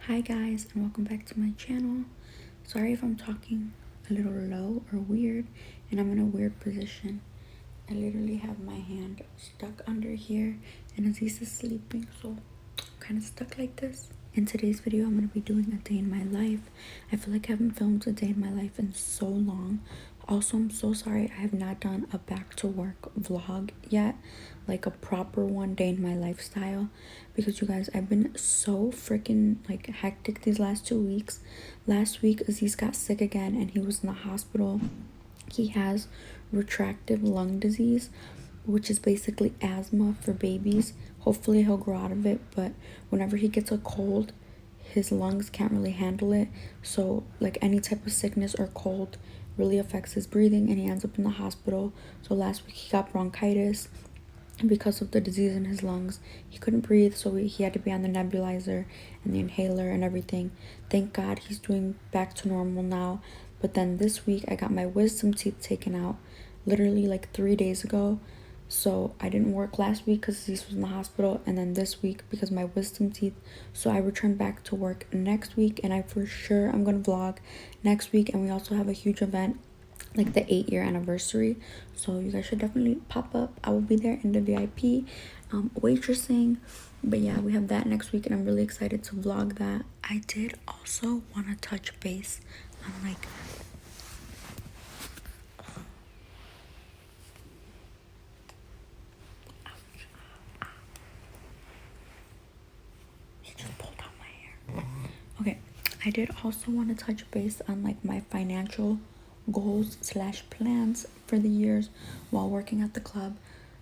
Hi guys, and welcome back to my channel. Sorry if I'm talking a little low or weird, and I'm in a weird position. I literally have my hand stuck under here, and Aziz is sleeping, so I'm kind of stuck like this. In today's video, I'm going to be doing a day in my life. I feel like I haven't filmed a day in my life in so long. Also, I'm so sorry I have not done a back to work vlog yet, like a proper one day in my lifestyle, because you guys, I've been so freaking like hectic these last 2 weeks. Last week Aziz got sick again and he was in the hospital. He has retractive lung disease, which is basically asthma for babies. Hopefully he'll grow out of it, but whenever he gets a cold, his lungs can't really handle it. So like any type of sickness or cold really affects his breathing, and he ends up in the hospital. So last week he got bronchitis, and because of the disease in his lungs, he couldn't breathe, so he had to be on the nebulizer and the inhaler and everything. Thank God he's doing back to normal now. But then this week I got my wisdom teeth taken out literally like 3 days ago. So I didn't work last week because he was in the hospital, and then this week because my wisdom teeth. So I return back to work next week, and I for sure I'm gonna vlog next week. And we also have a huge event, like the 8-year anniversary, so you guys should definitely pop up. I will be there in the VIP waitressing. But yeah, we have that next week, and I'm really excited to vlog that. I did also want to touch base on like he just pulled out my hair. Okay, I did also want to touch base on like my financial goals slash plans for the years while working at the club.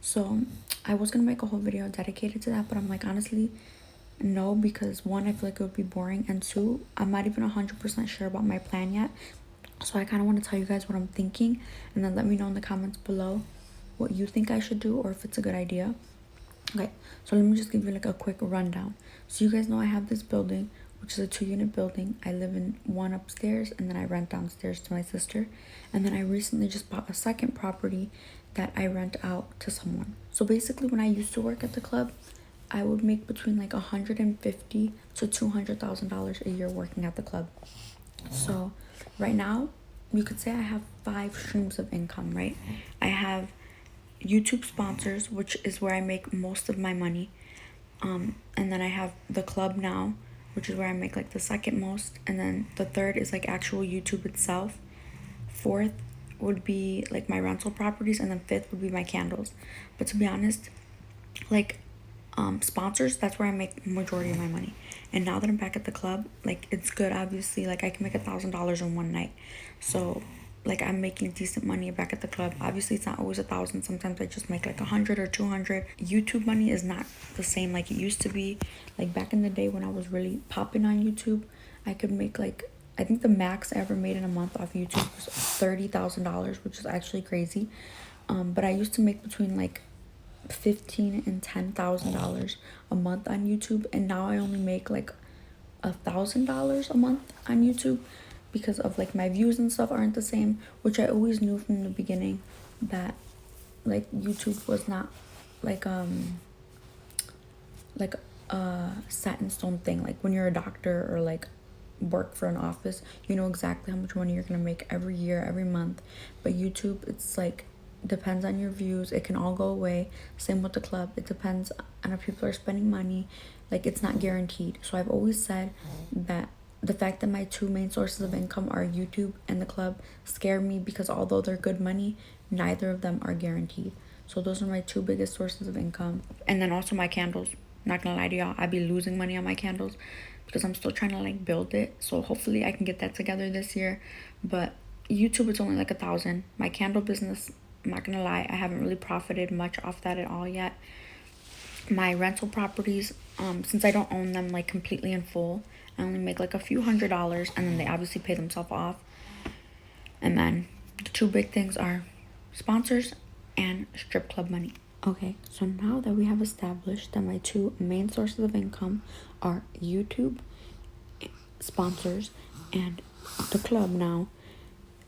So I was gonna make a whole video dedicated to that, but I'm like, honestly, no, because one, I feel like it would be boring, and two, I'm not even 100% sure about my plan yet. So I kind of want to tell you guys what I'm thinking, and then let me know in the comments below what you think I should do or if it's a good idea. Okay, so let me just give you like a quick rundown. So you guys know I have this building, which is a 2-unit building. I live in one upstairs, and then I rent downstairs to my sister. And then I recently just bought a second property that I rent out to someone. So basically, when I used to work at the club, I would make between like $150,000 to $200,000 a year working at the club. So right now, you could say I have 5 streams of income, right? I have YouTube sponsors, which is where I make most of my money. And then I have the club now, which is where I make like the second most. And then the third is like actual YouTube itself. Fourth would be like my rental properties, and then fifth would be my candles. But to be honest, like sponsors, that's where I make majority of my money. And now that I'm back at the club, like it's good, obviously, like I can make $1,000 in one night. So like I'm making decent money back at the club. Obviously it's not always 1,000, sometimes I just make like 100 or 200. YouTube money is not the same like it used to be. Like back in the day when I was really popping on YouTube, I could make like, I think the max I ever made in a month off YouTube was $30,000, which is actually crazy. But I used to make between like $15,000 and $10,000 a month on YouTube, and now I only make like $1,000 a month on YouTube because of like my views and stuff aren't the same, which I always knew from the beginning that like YouTube was not like a set in stone thing. Like when you're a doctor or like work for an office, you know exactly how much money you're gonna make every year, every month. But YouTube, it's like depends on your views. It can all go away. Same with the club, it depends on if people are spending money. Like it's not guaranteed. So I've always said that the fact that my 2 main sources of income are YouTube and the club scare me, because although they're good money, neither of them are guaranteed. So those are my 2 biggest sources of income. And then also my candles. Not gonna lie to y'all, I'd be losing money on my candles because I'm still trying to like build it. So hopefully I can get that together this year. But YouTube, it's only like 1,000. My candle business, I'm not gonna lie, I haven't really profited much off that at all yet. My rental properties, since I don't own them like completely in full, I only make like a few $100s, and then they obviously pay themselves off. And then the 2 big things are sponsors and strip club money. Okay, so now that we have established that my 2 main sources of income are YouTube sponsors and the club now,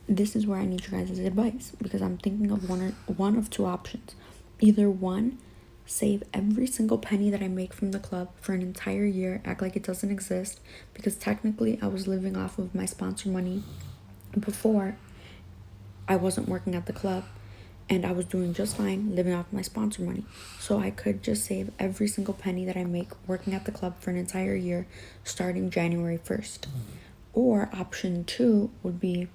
this is where I need you guys' advice, because I'm thinking of one of 2 options. Either one, save every single penny that I make from the club for an entire year, act like it doesn't exist, because technically I was living off of my sponsor money before I wasn't working at the club, and I was doing just fine living off my sponsor money. So I could just save every single penny that I make working at the club for an entire year starting January 1st. Or option 2 would be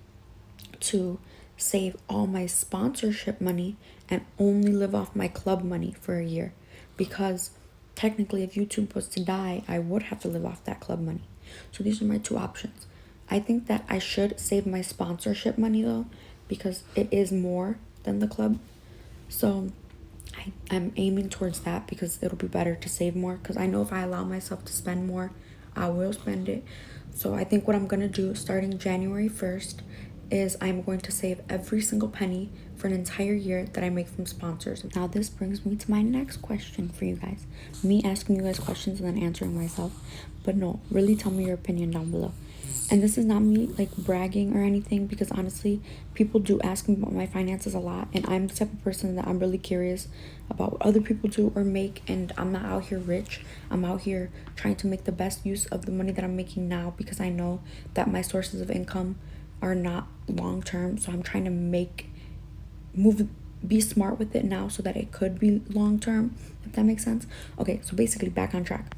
to save all my sponsorship money and only live off my club money for a year, because technically if YouTube was to die, I would have to live off that club money. So these are my two options. I think that I should save my sponsorship money though, because it is more than the club. So I'm aiming towards that because it'll be better to save more, because I know if I allow myself to spend more, I will spend it. So I think what I'm going to do starting January 1st is I'm going to save every single penny for an entire year that I make from sponsors. Now this brings me to my next question for you guys. Me asking you guys questions and then answering myself. But no, really tell me your opinion down below. And this is not me like bragging or anything, because honestly, people do ask me about my finances a lot, and I'm the type of person that I'm really curious about what other people do or make, and I'm not out here rich. I'm out here trying to make the best use of the money that I'm making now, because I know that my sources of income are not long term. So I'm trying to be smart with it now so that it could be long term, if that makes sense. Okay, so basically back on track.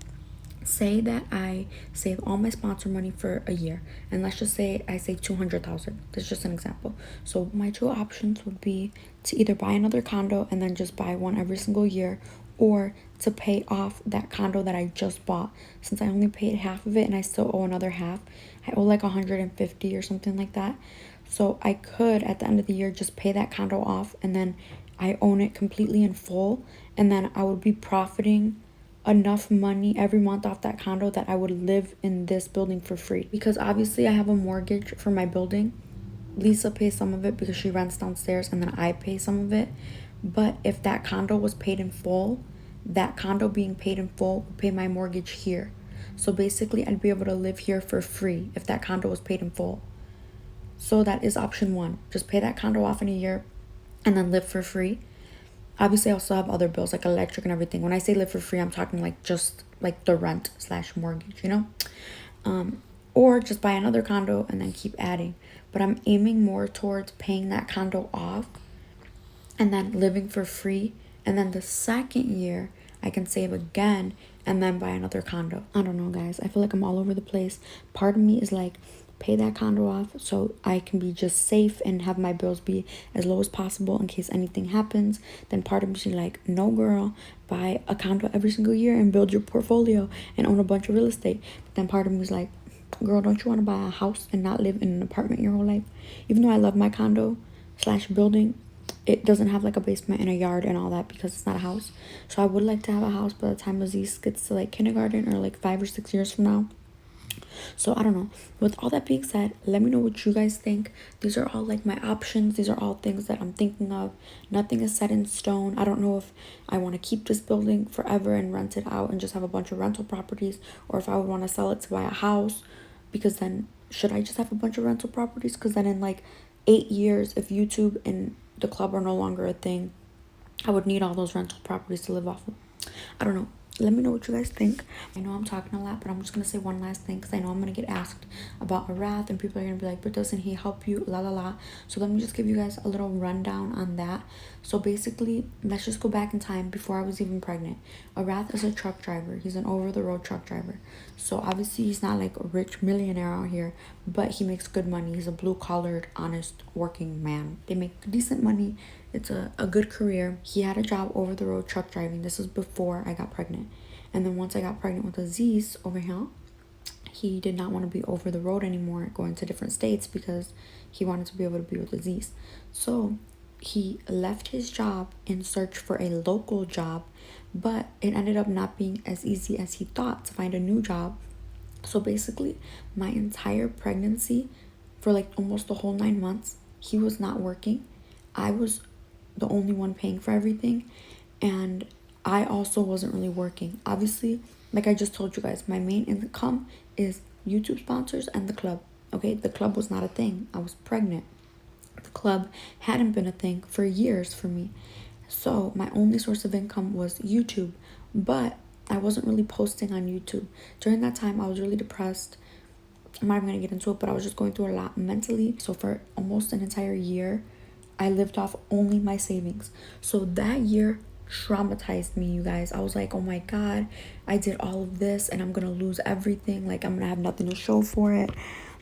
Say that I save all my sponsor money for a year, and let's just say I save 200,000. That's just an example. So my two options would be to either buy another condo and then just buy one every single year, or to pay off that condo that I just bought. Since I only paid half of it and I still owe another half, I owe like 150 or something like that. So I could at the end of the year just pay that condo off, and then I own it completely in full, and then I would be profiting enough money every month off that condo that I would live in this building for free. Because obviously I have a mortgage for my building. Lisa pays some of it because she rents downstairs, and then I pay some of it. But if that condo was paid in full, that condo being paid in full would pay my mortgage here. So basically I'd be able to live here for free if that condo was paid in full. So that is option 1. Just pay that condo off in a year and then live for free. Obviously, I also have other bills like electric and everything. When I say live for free, I'm talking like just like the rent / mortgage, you know? Or just buy another condo and then keep adding. But I'm aiming more towards paying that condo off and then living for free. And then the second year, I can save again and then buy another condo. I don't know, guys. I feel like I'm all over the place. Part of me is like, pay that condo off so I can be just safe and have my bills be as low as possible in case anything happens. Then part of me is like, no girl, buy a condo every single year and build your portfolio and own a bunch of real estate. But then part of me is like, girl, don't you want to buy a house and not live in an apartment your whole life? Even though I love my condo / building, it doesn't have like a basement and a yard and all that because it's not a house. So I would like to have a house by the time Aziz gets to like kindergarten, or like 5 or 6 years from now. So I don't know. With all that being said, let me know what you guys think. These are all like my options. These are all things that I'm thinking of. Nothing is set in stone. I don't know if I want to keep this building forever and rent it out and just have a bunch of rental properties, or if I would want to sell it to buy a house, because then should I just have a bunch of rental properties? Because then in like 8 years, if YouTube and the club are no longer a thing, I would need all those rental properties to live off of. I don't know. Let me know what you guys think. I know I'm talking a lot, but I'm just going to say one last thing, because I know I'm going to get asked about a wrath and people are going to be like, but doesn't he help you? La la la. So let me just give you guys a little rundown on that. So basically, let's just go back in time before I was even pregnant. A wrath is a truck driver. He's an over-the-road truck driver. So obviously he's not like a rich millionaire out here, but he makes good money. He's a blue-collared, honest, working man. They make decent money. It's a good career. He had a job over the road truck driving. This was before I got pregnant. And then once I got pregnant with Aziz over here, he did not want to be over the road anymore, going to different states, because he wanted to be able to be with Aziz. So he left his job in search for a local job, but it ended up not being as easy as he thought to find a new job. So basically, my entire pregnancy, for like almost the whole 9 months, he was not working. I was the only one paying for everything, and I also wasn't really working. Obviously, like I just told you guys, my main income is YouTube sponsors and the club. Okay, the club was not a thing. I was pregnant. The club hadn't been a thing for years for me. So my only source of income was YouTube, but I wasn't really posting on YouTube. During that time, I was really depressed. I'm not even gonna get into it, but I was just going through a lot mentally. So for almost an entire year, I lived off only my savings. So that year traumatized me, you guys. I was like, oh my God, I did all of this and I'm gonna lose everything. Like, I'm gonna have nothing to show for it.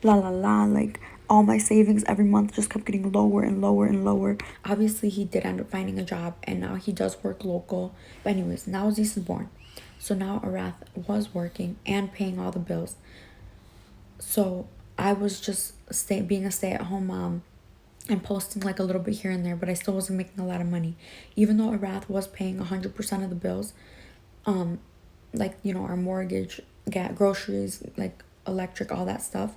La la la. Like, all my savings every month just kept getting lower and lower and lower. Obviously, he did end up finding a job and now he does work local. But, anyways, now Aziz is born. So now Arath was working and paying all the bills. So I was just being a stay-at-home mom and posting like a little bit here and there, but I still wasn't making a lot of money. Even though Arath was paying 100% of the bills, like, you know, our mortgage, groceries, like electric, all that stuff,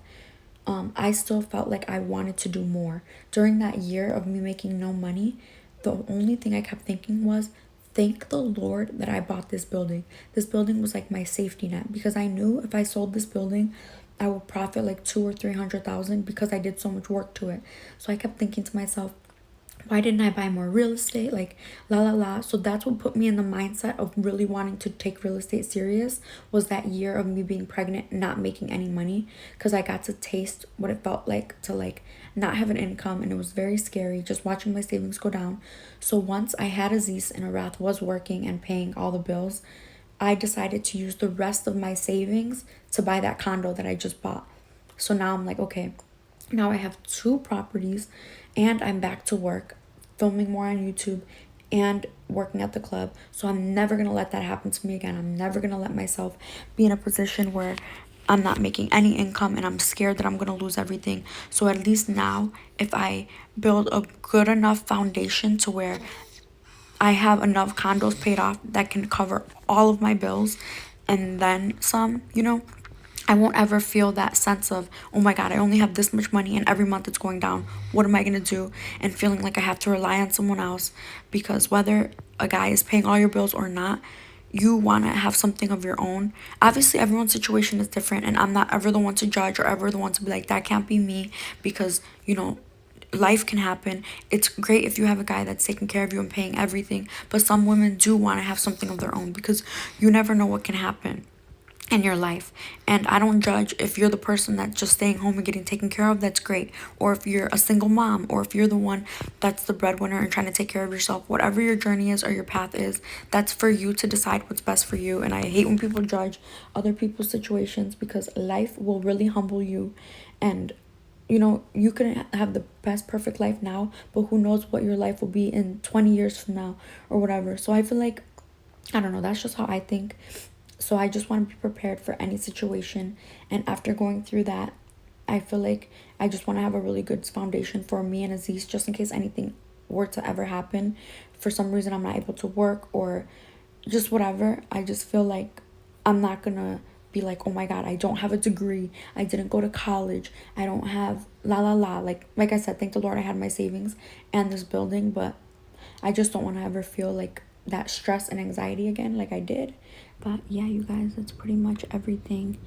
I still felt like I wanted to do more. During that year of me making no money, the only thing I kept thinking was, thank the Lord that I bought this building. This building was like my safety net, because I knew if I sold this building, I would profit like 200,000 or 300,000 because I did so much work to it. So I kept thinking to myself, why didn't I buy more real estate? Like, la la la. So that's what put me in the mindset of really wanting to take real estate serious, was that year of me being pregnant, not making any money, because I got to taste what it felt like to like not have an income, and it was very scary just watching my savings go down. So once I had Aziz and Arath was working and paying all the bills, I decided to use the rest of my savings to buy that condo that I just bought. So now I'm like, okay, now I have 2 properties and I'm back to work, filming more on YouTube and working at the club. So I'm never going to let that happen to me again. I'm never going to let myself be in a position where I'm not making any income and I'm scared that I'm going to lose everything. So at least now, if I build a good enough foundation to where I have enough condos paid off that can cover all of my bills and then some, you know, I won't ever feel that sense of, oh my God, I only have this much money and every month it's going down. What am I going to do? And feeling like I have to rely on someone else, because whether a guy is paying all your bills or not, you want to have something of your own. Obviously, everyone's situation is different, and I'm not ever the one to judge or ever the one to be like, that can't be me, because, you know, life can happen. It's great if you have a guy that's taking care of you and paying everything, but some women do want to have something of their own, because you never know what can happen in your life. And I don't judge if you're the person that's just staying home and getting taken care of. That's great. Or if you're a single mom, or if you're the one that's the breadwinner and trying to take care of yourself. Whatever your journey is or your path is, that's for you to decide what's best for you. And I hate when people judge other people's situations, because life will really humble you. And you know, you can have the best perfect life now, but who knows what your life will be in 20 years from now or whatever. So I feel like, I don't know, that's just how I think. So I just want to be prepared for any situation. And after going through that, I feel like I just want to have a really good foundation for me and Aziz, just in case anything were to ever happen. For some reason, I'm not able to work or just whatever. I just feel like I'm not going to be like, oh my God, I don't have a degree. I didn't go to college. I don't have la la la. Like I said, thank the Lord I had my savings and this building, but I just don't want to ever feel like that stress and anxiety again like I did. But yeah, you guys, that's pretty much everything.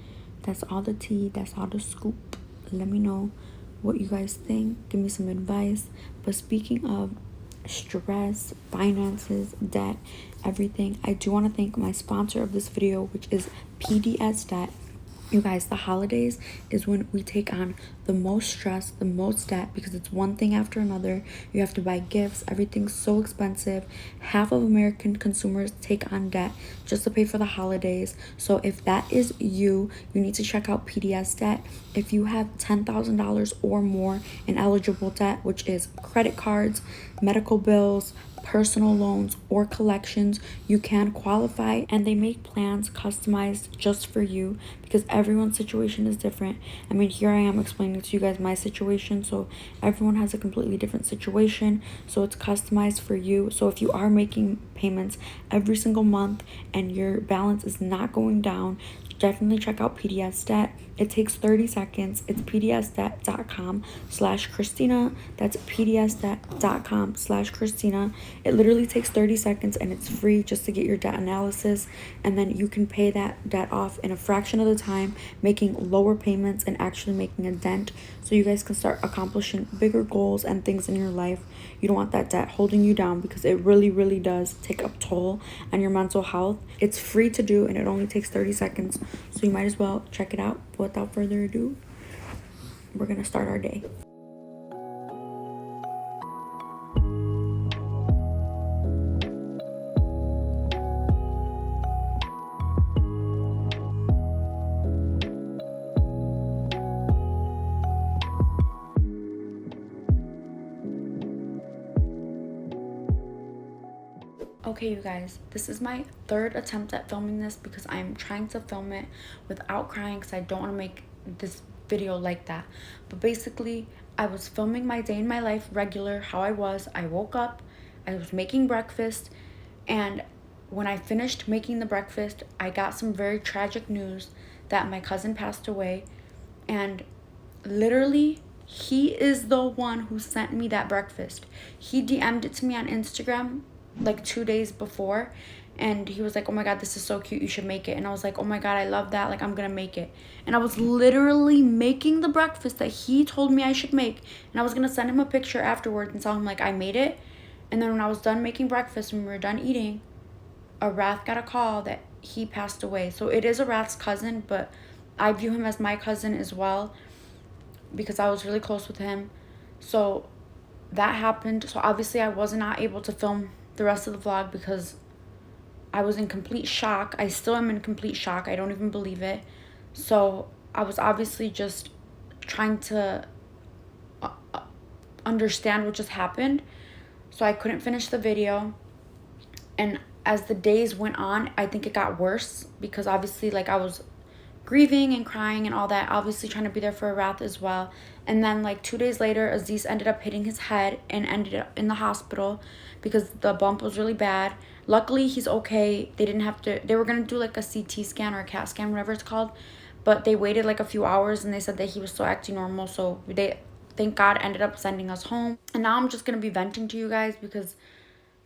That's all the tea. That's all the scoop. Let me know what you guys think. Give me some advice. But speaking of stress, finances, debt, everything, I do want to thank my sponsor of this video, which is PDS Debt. You guys, the holidays is when we take on the most stress, the most debt, because it's one thing after another. You have to buy gifts. Everything's so expensive. Half of American consumers take on debt just to pay for the holidays. So if that is you, you need to check out PDS Debt. If you have $10,000 or more in eligible debt, which is credit cards, medical bills, personal loans, or collections, you can qualify, and they make plans customized just for you, because everyone's situation is different. I mean, here I am explaining to you guys my situation, so everyone has a completely different situation, so it's customized for you. So if you are making payments every single month and your balance is not going down, definitely check out PDS It takes 30 seconds. It's pdsdebt.com/Cristina. That's pdsdebt.com/Cristina. It literally takes 30 seconds and it's free just to get your debt analysis. And then you can pay that debt off in a fraction of the time, making lower payments and actually making a dent. So you guys can start accomplishing bigger goals and things in your life. You don't want that debt holding you down because it really, really does take a toll on your mental health. It's free to do and it only takes 30 seconds. So you might as well check it out. But without further ado, we're going to start our day. Okay, you guys, this is my third attempt at filming this because I'm trying to film it without crying because I don't want to make this video like that. But basically, I was filming my day in my life regular, how I was. I woke up, I was making breakfast, and when I finished making the breakfast, I got some very tragic news that my cousin passed away. And literally, he is the one who sent me that breakfast. He DM'd it to me on Instagram like 2 days before, and he was like, oh my god, this is so cute, you should make it. And I was like, oh my god, I love that, like I'm gonna make it. And I was literally making the breakfast that he told me I should make, and I was gonna send him a picture afterwards and tell him like I made it. And then when I was done making breakfast, when we were done eating, Arath got a call that he passed away. So it is Arath's cousin, but I view him as my cousin as well because I was really close with him. So that happened. So obviously I was not able to film the rest of the vlog because I was in complete shock. I still am in complete shock. I don't even believe it. So I was obviously just trying to understand what just happened. So I couldn't finish the video. And as the days went on, I think it got worse because obviously like I was grieving and crying and all that, obviously trying to be there for Arath as well. And then like 2 days later, Aziz ended up hitting his head and ended up in the hospital because the bump was really bad. Luckily, he's okay. They didn't have to, they were going to do like a CT scan or a CAT scan, whatever it's called. But they waited like a few hours and they said that he was still acting normal. So they, thank God, ended up sending us home. And now I'm just going to be venting to you guys because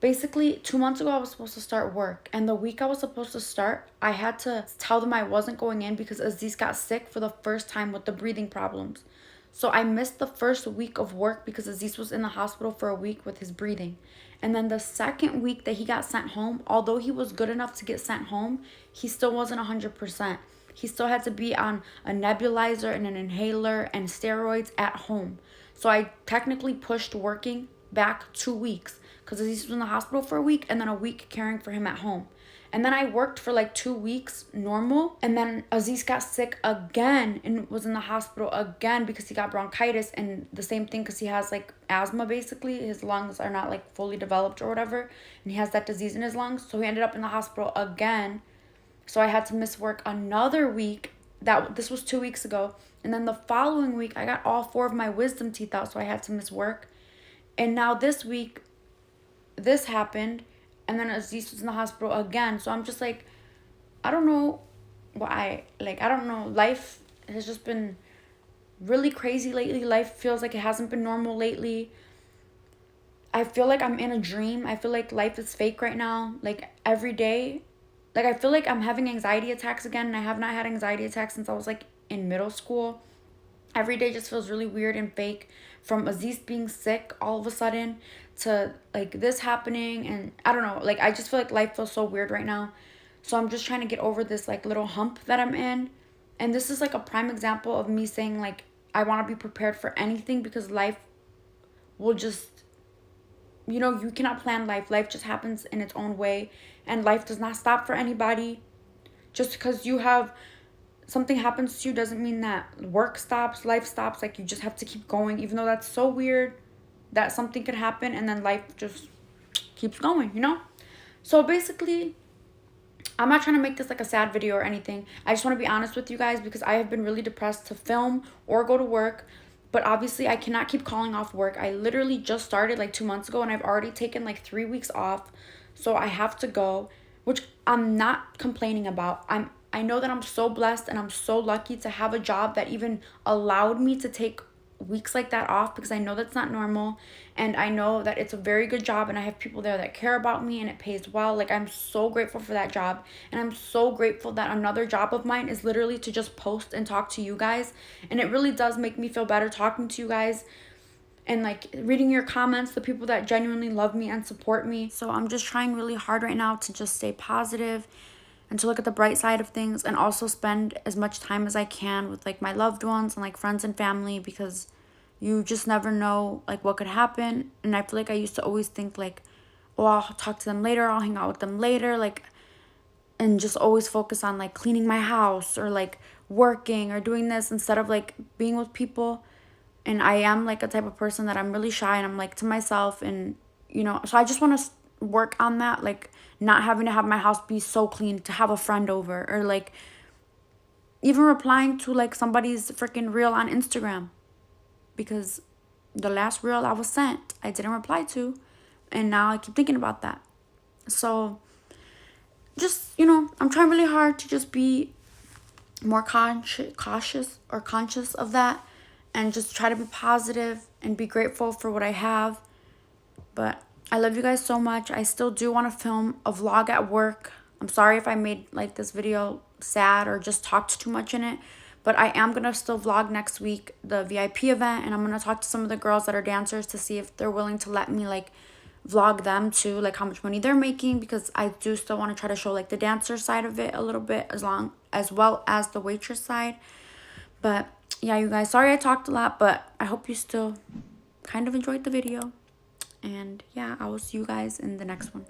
basically 2 months ago I was supposed to start work, and the week I was supposed to start, I had to tell them I wasn't going in because Aziz got sick for the first time with the breathing problems. So I missed the first week of work because Aziz was in the hospital for a week with his breathing. And then the second week that he got sent home, although he was good enough to get sent home, he still wasn't 100%. He still had to be on a nebulizer and an inhaler and steroids at home. So I technically pushed working back 2 weeks because Aziz was in the hospital for a week and then a week caring for him at home. And then I worked for like 2 weeks normal, and then Aziz got sick again and was in the hospital again because he got bronchitis, and the same thing because he has like asthma. Basically his lungs are not like fully developed or whatever, and he has that disease in his lungs, so he ended up in the hospital again. So I had to miss work another week. This was 2 weeks ago. And then the following week I got all 4 of my wisdom teeth out, so I had to miss work. And now this week this happened, and then Aziz was in the hospital again. So I'm just like, I don't know why. Like, I don't know. Life has just been really crazy lately. Life feels like it hasn't been normal lately. I feel like I'm in a dream. I feel like life is fake right now. Like, every day. Like, I feel like I'm having anxiety attacks again, and I have not had anxiety attacks since I was, like, in middle school. Every day just feels really weird and fake. From Aziz being sick all of a sudden to like this happening, and I don't know, like I just feel like life feels so weird right now. So I'm just trying to get over this like little hump that I'm in. And this is like a prime example of me saying like I want to be prepared for anything, because life will just, you know, you cannot plan life. Life just happens in its own way, and life does not stop for anybody. Just because you have something happens to you doesn't mean that work stops, life stops. Like, you just have to keep going, even though that's so weird that something could happen and then life just keeps going, you know? So basically, I'm not trying to make this like a sad video or anything. I just want to be honest with you guys because I have been really depressed to film or go to work. But obviously I cannot keep calling off work. I literally just started like 2 months ago, and I've already taken like 3 weeks off. So I have to go, which I'm not complaining about. I know that I'm so blessed and I'm so lucky to have a job that even allowed me to take weeks like that off, because I know that's not normal, and I know that it's a very good job and I have people there that care about me and it pays well. Like, I'm so grateful for that job, and I'm so grateful that another job of mine is literally to just post and talk to you guys, and it really does make me feel better talking to you guys and like reading your comments, the people that genuinely love me and support me. So I'm just trying really hard right now to just stay positive and to look at the bright side of things, and also spend as much time as I can with like my loved ones and like friends and family, because you just never know like what could happen. And I feel like I used to always think like, oh, I'll talk to them later, I'll hang out with them later, like, and just always focus on like cleaning my house or like working or doing this instead of like being with people. And I am like a type of person that I'm really shy and I'm like to myself, and so I just want to work on that, like not having to have my house be so clean to have a friend over, or like even replying to like somebody's freaking reel on Instagram, because the last reel I was sent I didn't reply to, and now I keep thinking about that. So just I'm trying really hard to just be more conscious of that, and just try to be positive and be grateful for what I have. But I love you guys so much. I still do want to film a vlog at work. I'm sorry if I made like this video sad or just talked too much in it, but I am going to still vlog next week, the VIP event, and I'm going to talk to some of the girls that are dancers to see if they're willing to let me like vlog them too, like how much money they're making, because I do still want to try to show like the dancer side of it a little bit, as well as the waitress side. But yeah, you guys, sorry I talked a lot, but I hope you still kind of enjoyed the video. And yeah, I will see you guys in the next one.